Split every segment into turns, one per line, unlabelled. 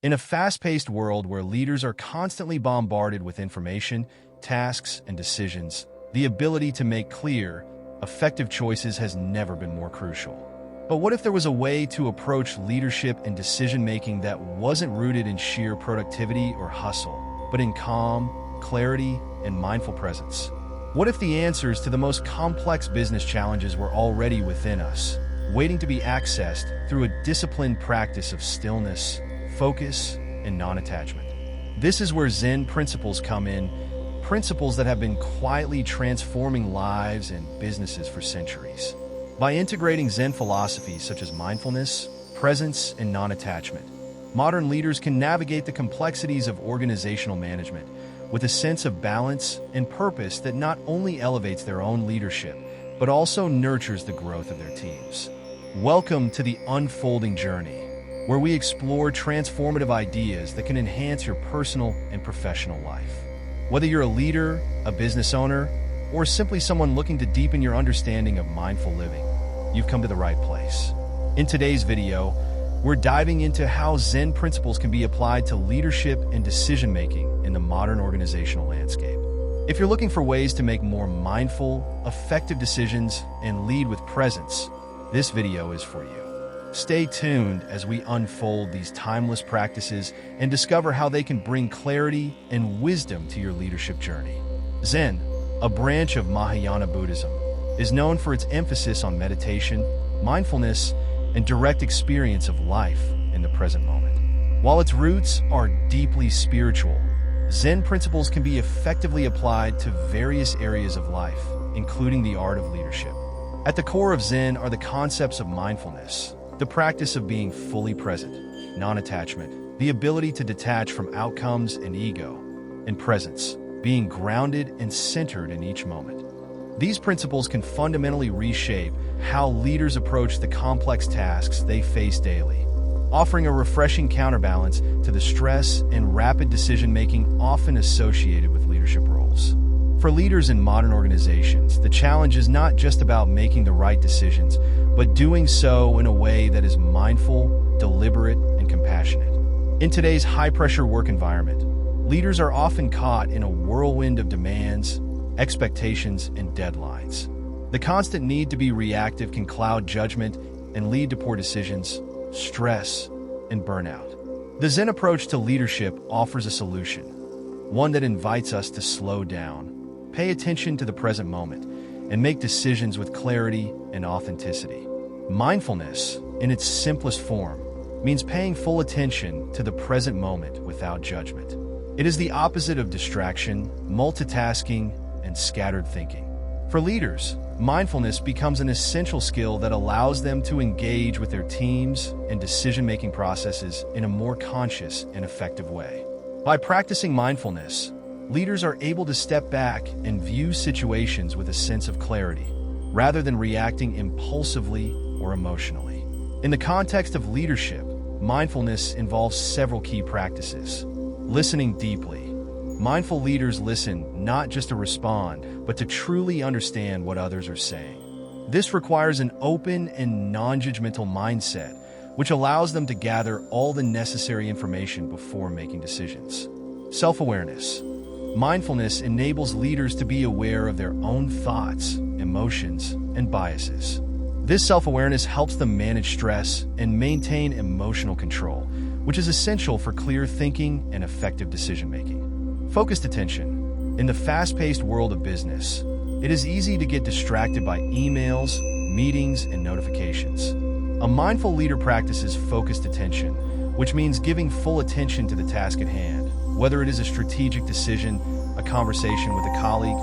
In a fast-paced world where leaders are constantly bombarded with information, tasks, and decisions, the ability to make clear, effective choices has never been more crucial. But what if there was a way to approach leadership and decision-making that wasn't rooted in sheer productivity or hustle, but in calm, clarity, and mindful presence? What if the answers to the most complex business challenges were already within us, waiting to be accessed through a disciplined practice of stillness, focus, and non-attachment? This is where Zen principles come in, principles that have been quietly transforming lives and businesses for centuries. By integrating Zen philosophies such as mindfulness, presence, and non-attachment, modern leaders can navigate the complexities of organizational management with a sense of balance and purpose that not only elevates their own leadership, but also nurtures the growth of their teams. Welcome to the Unfolding Journey, where we explore transformative ideas that can enhance your personal and professional life. Whether you're a leader, a business owner, or simply someone looking to deepen your understanding of mindful living, you've come to the right place. In today's video, we're diving into how Zen principles can be applied to leadership and decision-making in the modern organizational landscape. If you're looking for ways to make more mindful, effective decisions and lead with presence, this video is for you. Stay tuned as we unfold these timeless practices and discover how they can bring clarity and wisdom to your leadership journey. Zen, a branch of Mahayana Buddhism, is known for its emphasis on meditation, mindfulness, and direct experience of life in the present moment. While its roots are deeply spiritual, Zen principles can be effectively applied to various areas of life, including the art of leadership. At the core of Zen are the concepts of mindfulness, the practice of being fully present, non-attachment, the ability to detach from outcomes and ego, and presence, being grounded and centered in each moment. These principles can fundamentally reshape how leaders approach the complex tasks they face daily, offering a refreshing counterbalance to the stress and rapid decision-making often associated with leadership roles. For leaders in modern organizations, the challenge is not just about making the right decisions, but doing so in a way that is mindful, deliberate, and compassionate. In today's high-pressure work environment, leaders are often caught in a whirlwind of demands, expectations, and deadlines. The constant need to be reactive can cloud judgment and lead to poor decisions, stress, and burnout. The Zen approach to leadership offers a solution, one that invites us to slow down, pay attention to the present moment, and make decisions with clarity and authenticity. Mindfulness, in its simplest form, means paying full attention to the present moment without judgment. It is the opposite of distraction, multitasking, and scattered thinking. For leaders, mindfulness becomes an essential skill that allows them to engage with their teams and decision-making processes in a more conscious and effective way. By practicing mindfulness, leaders are able to step back and view situations with a sense of clarity, rather than reacting impulsively or emotionally. In the context of leadership, mindfulness involves several key practices. Listening deeply. Mindful leaders listen not just to respond, but to truly understand what others are saying. This requires an open and non-judgmental mindset, which allows them to gather all the necessary information before making decisions. Self-awareness. Mindfulness enables leaders to be aware of their own thoughts, emotions, and biases. This self-awareness helps them manage stress and maintain emotional control, which is essential for clear thinking and effective decision-making. Focused attention. In the fast-paced world of business, it is easy to get distracted by emails, meetings, and notifications. A mindful leader practices focused attention, which means giving full attention to the task at hand, whether it is a strategic decision, a conversation with a colleague,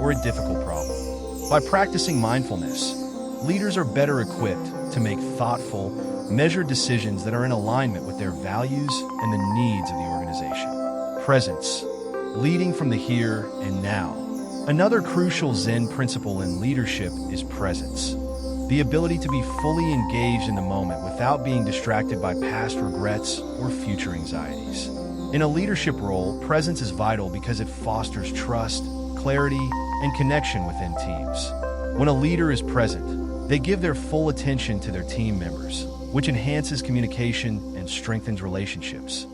or a difficult problem. By practicing mindfulness, leaders are better equipped to make thoughtful, measured decisions that are in alignment with their values and the needs of the organization. Presence. Leading from the here and now. Another crucial Zen principle in leadership is presence. The ability to be fully engaged in the moment without being distracted by past regrets or future anxieties. In a leadership role, presence is vital because it fosters trust, clarity, and connection within teams. When a leader is present, they give their full attention to their team members, which enhances communication and strengthens relationships.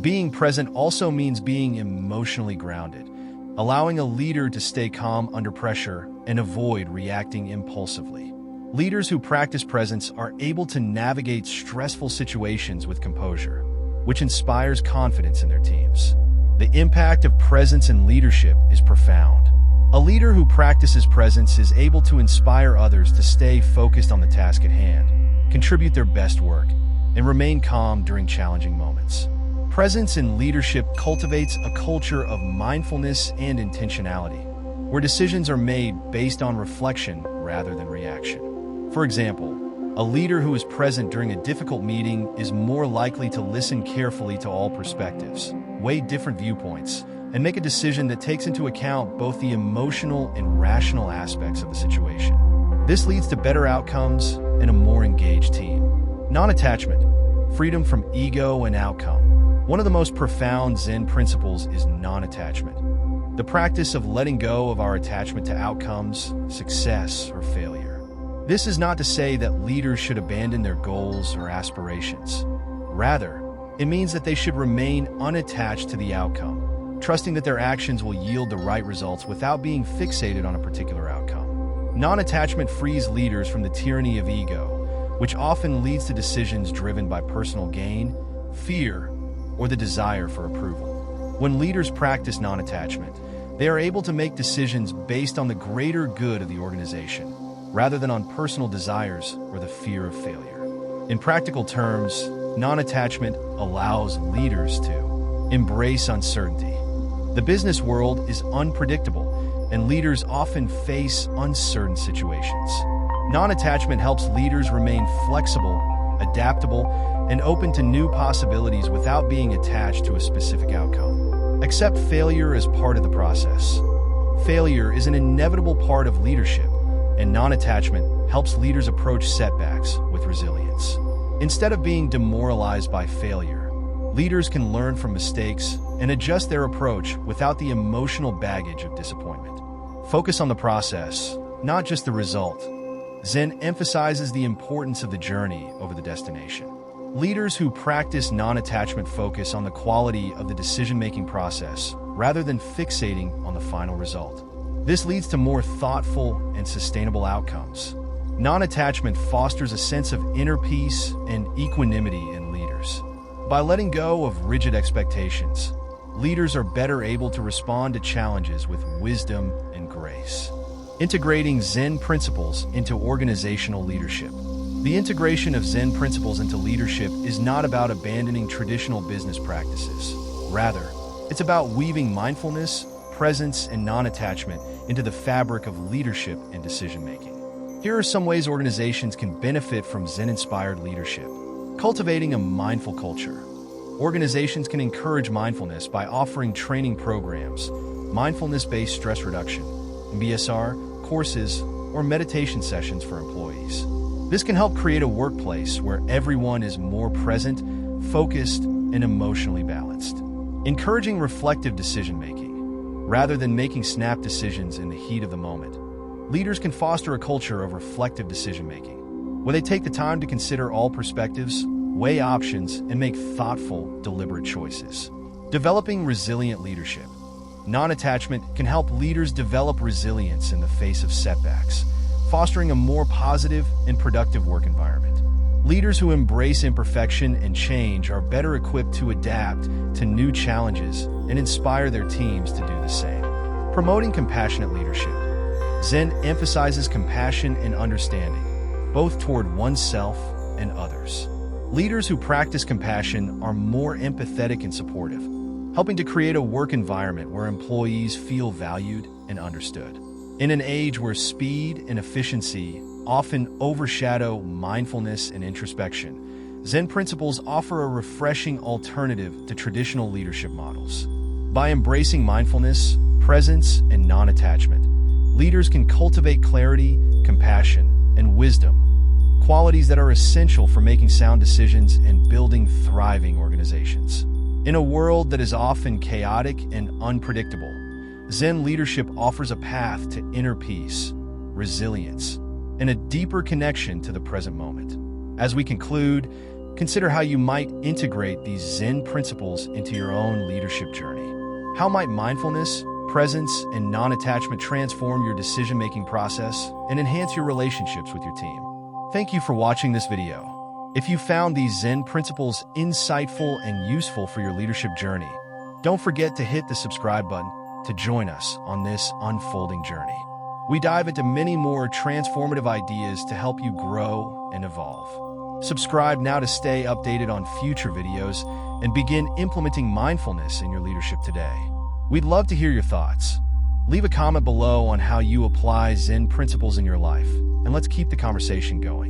Being present also means being emotionally grounded, allowing a leader to stay calm under pressure and avoid reacting impulsively. Leaders who practice presence are able to navigate stressful situations with composure, which inspires confidence in their teams. The impact of presence in leadership is profound. A leader who practices presence is able to inspire others to stay focused on the task at hand, contribute their best work, and remain calm during challenging moments. Presence in leadership cultivates a culture of mindfulness and intentionality, where decisions are made based on reflection rather than reaction. For example, a leader who is present during a difficult meeting is more likely to listen carefully to all perspectives, weigh different viewpoints, and make a decision that takes into account both the emotional and rational aspects of the situation. This leads to better outcomes and a more engaged team. Non-attachment, freedom from ego and outcome. One of the most profound Zen principles is non-attachment, the practice of letting go of our attachment to outcomes, success, or failure. This is not to say that leaders should abandon their goals or aspirations. Rather, it means that they should remain unattached to the outcome, trusting that their actions will yield the right results without being fixated on a particular outcome. Non-attachment frees leaders from the tyranny of ego, which often leads to decisions driven by personal gain, fear, or the desire for approval. When leaders practice non-attachment, they are able to make decisions based on the greater good of the organization, rather than on personal desires or the fear of failure. In practical terms, non-attachment allows leaders to embrace uncertainty. The business world is unpredictable, and leaders often face uncertain situations. Non-attachment helps leaders remain flexible, adaptable, and open to new possibilities without being attached to a specific outcome. Accept failure as part of the process. Failure is an inevitable part of leadership, and non-attachment helps leaders approach setbacks with resilience. Instead of being demoralized by failure, leaders can learn from mistakes and adjust their approach without the emotional baggage of disappointment. Focus on the process, not just the result. Zen emphasizes the importance of the journey over the destination. Leaders who practice non-attachment focus on the quality of the decision-making process rather than fixating on the final result. This leads to more thoughtful and sustainable outcomes. Non-attachment fosters a sense of inner peace and equanimity in leaders. By letting go of rigid expectations, leaders are better able to respond to challenges with wisdom and grace. Integrating Zen principles into organizational leadership. The integration of Zen principles into leadership is not about abandoning traditional business practices. Rather, it's about weaving mindfulness, presence, and non-attachment into the fabric of leadership and decision-making. Here are some ways organizations can benefit from Zen-inspired leadership. Cultivating a mindful culture. Organizations can encourage mindfulness by offering training programs, mindfulness-based stress reduction, MBSR, courses, or meditation sessions for employees. This can help create a workplace where everyone is more present, focused, and emotionally balanced. Encouraging reflective decision-making. Rather than making snap decisions in the heat of the moment, leaders can foster a culture of reflective decision-making, where they take the time to consider all perspectives, weigh options, and make thoughtful, deliberate choices. Developing resilient leadership. Non-attachment can help leaders develop resilience in the face of setbacks, fostering a more positive and productive work environment. Leaders who embrace imperfection and change are better equipped to adapt to new challenges and inspire their teams to do the same. Promoting compassionate leadership. Zen emphasizes compassion and understanding, both toward oneself and others. Leaders who practice compassion are more empathetic and supportive, helping to create a work environment where employees feel valued and understood. In an age where speed and efficiency often overshadow mindfulness and introspection, Zen principles offer a refreshing alternative to traditional leadership models. By embracing mindfulness, presence, and non-attachment, leaders can cultivate clarity, compassion, and wisdom, qualities that are essential for making sound decisions and building thriving organizations. In a world that is often chaotic and unpredictable, Zen leadership offers a path to inner peace, resilience, and a deeper connection to the present moment. As we conclude, Consider how you might integrate these Zen principles into your own leadership journey. How might mindfulness, presence, and non-attachment transform your decision-making process and enhance your relationships with your team? Thank you for watching this video. If you found these Zen principles insightful and useful for your leadership journey, don't forget to hit the subscribe button to join us on this unfolding journey. We dive into many more transformative ideas to help you grow and evolve. Subscribe now to stay updated on future videos and begin implementing mindfulness in your leadership today. We'd love to hear your thoughts. Leave a comment below on how you apply Zen principles in your life, and let's keep the conversation going.